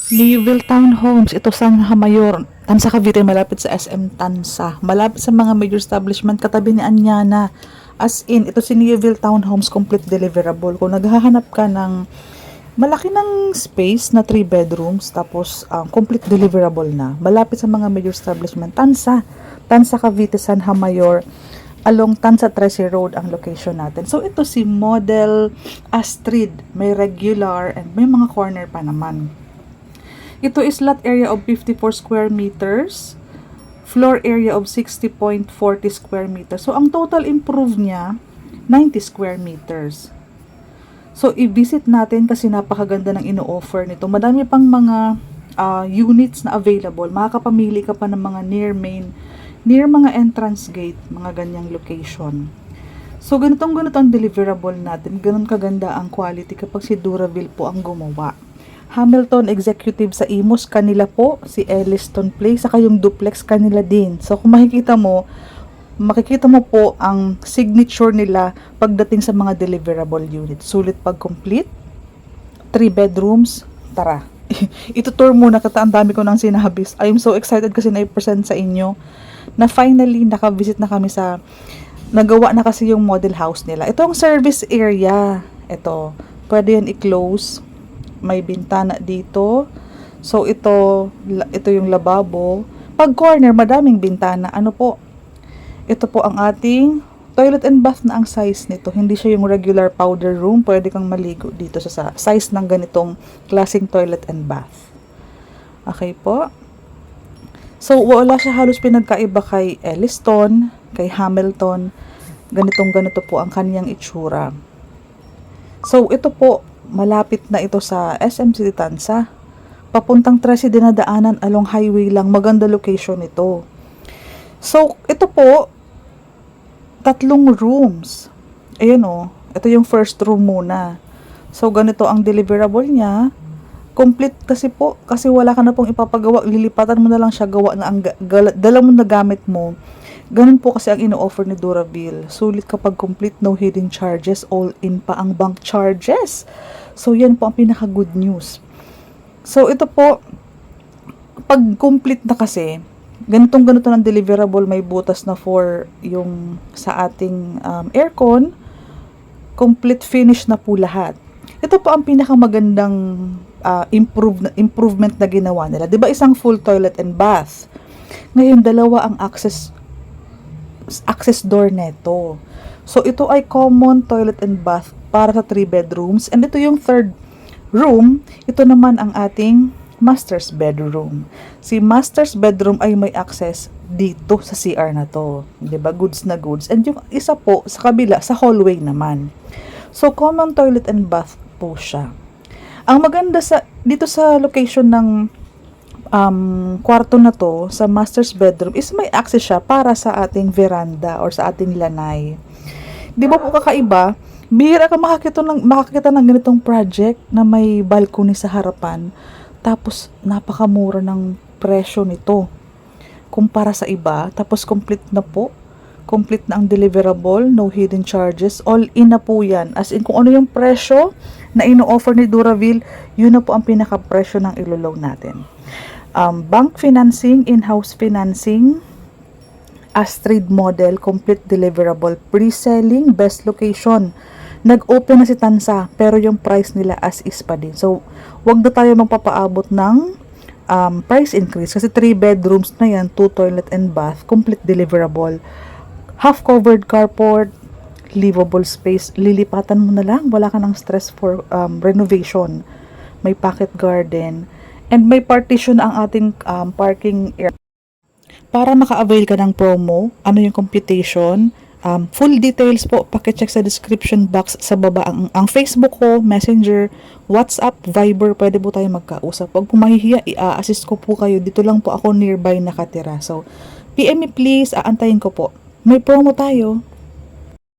Newville Townhomes, ito sa Hamayor, Tansa Cavite, malapit sa SM Tansa. Malapit sa mga major establishment, katabi ni Anyana. As in, ito si Newville Townhomes, complete deliverable. Kung naghahanap ka ng malaki ng space na 3 bedrooms, tapos complete deliverable na. Malapit sa mga major establishment, Tansa Cavite, San Hamayor, along Tansa Trece Road ang location natin. So, ito si Model Astrid. May regular and may mga corner pa naman. Ito is lot area of 54 square meters, floor area of 60.40 square meters. So, ang total improve niya, 90 square meters. So, i-visit natin kasi napakaganda ng ino-offer nito. Madami pang mga units na available. Makakapamili ka pa ng mga near mga entrance gate, mga ganyang location. So, ganito ang deliverable natin. Ganun kaganda ang quality kapag si Duraville po ang gumawa. Hamilton Executive sa Imus, kanila po, si Elliston Place, saka yung duplex kanila din. So, kung makikita mo po ang signature nila pagdating sa mga deliverable units. Sulit pag complete, 3 bedrooms, tara. Itutour muna kita, ang dami ko nang sinabi. I'm so excited kasi na-present sa inyo na finally naka-visit na kami sa, nagawa na kasi yung model house nila. Ito ang service area. Ito, pwede yan i-close. May bintana dito. So, ito yung lababo. Pag corner, madaming bintana. Ano po? Ito po ang ating toilet and bath na ang size nito. Hindi siya yung regular powder room. Pwede kang maligo dito sa size ng ganitong klaseng toilet and bath. Okay po. So, wala siya halos pinagkaiba kay Elliston, kay Hamilton. Ganito po ang kanyang itsura. So, ito po, malapit na ito sa SM City Tansa. Papuntang Trece dinadaanan along highway lang. Maganda location ito. So, ito po, 3 rooms. Ayan o. Ito yung first room muna. So, ganito ang deliverable niya. Complete kasi po. Kasi wala ka na pong ipapagawa. Lilipatan mo na lang siya. Gawa na ang dala mo na gamit mo. Ganun po kasi ang ino-offer ni Duraville. Sulit kapag complete, no hidden charges, all in pa ang bank charges. So, yan po ang pinaka-good news. So, ito po, pag complete na kasi, ganito ng deliverable, may butas na for yung sa ating aircon, complete finish na po lahat. Ito po ang pinakamagandang improvement na ginawa nila. 'Di ba isang full toilet and bath? Ngayon, dalawa ang access door neto. So, ito ay common toilet and bath para sa 3 bedrooms. And ito yung third room. Ito naman ang ating master's bedroom. Si master's bedroom ay may access dito sa CR na to. 'Di ba? Goods na goods. And yung isa po sa kabila, sa hallway naman. So, common toilet and bath po siya. Ang maganda dito sa location ng kwarto na to, sa master's bedroom, is may access siya para sa ating veranda or sa ating lanay. Di ba po kakaiba? Bihira ka makakita ng ganitong project na may balcony sa harapan, tapos napakamura ng presyo nito kumpara sa iba, tapos complete na po. Complete na ang deliverable, no hidden charges, all in na po yan. As in, kung ano yung presyo na ino-offer ni Duraville, yun na po ang pinaka-presyo ng ilulaw natin. Bank financing, in-house financing, Astrid model, complete deliverable, pre-selling, best location. Nag-open na si Tansa, pero yung price nila as is pa din. So, wag na tayo magpapaabot ng price increase. Kasi 3 bedrooms na yan, 2 toilet and bath, complete deliverable. Half-covered carport, livable space, lilipatan mo na lang. Wala ka ng stress for renovation. May pocket garden. And may partition ang ating parking area. Para maka-avail ka ng promo, ano yung computation, full details po, pakicheck sa description box sa baba. Ang Facebook ko, Messenger, WhatsApp, Viber, pwede po tayo magkausap. Pag pumahihiya, i-assist ko po kayo. Dito lang po ako nearby nakatira. So, PM me please, aantayin ko po. May promo tayo.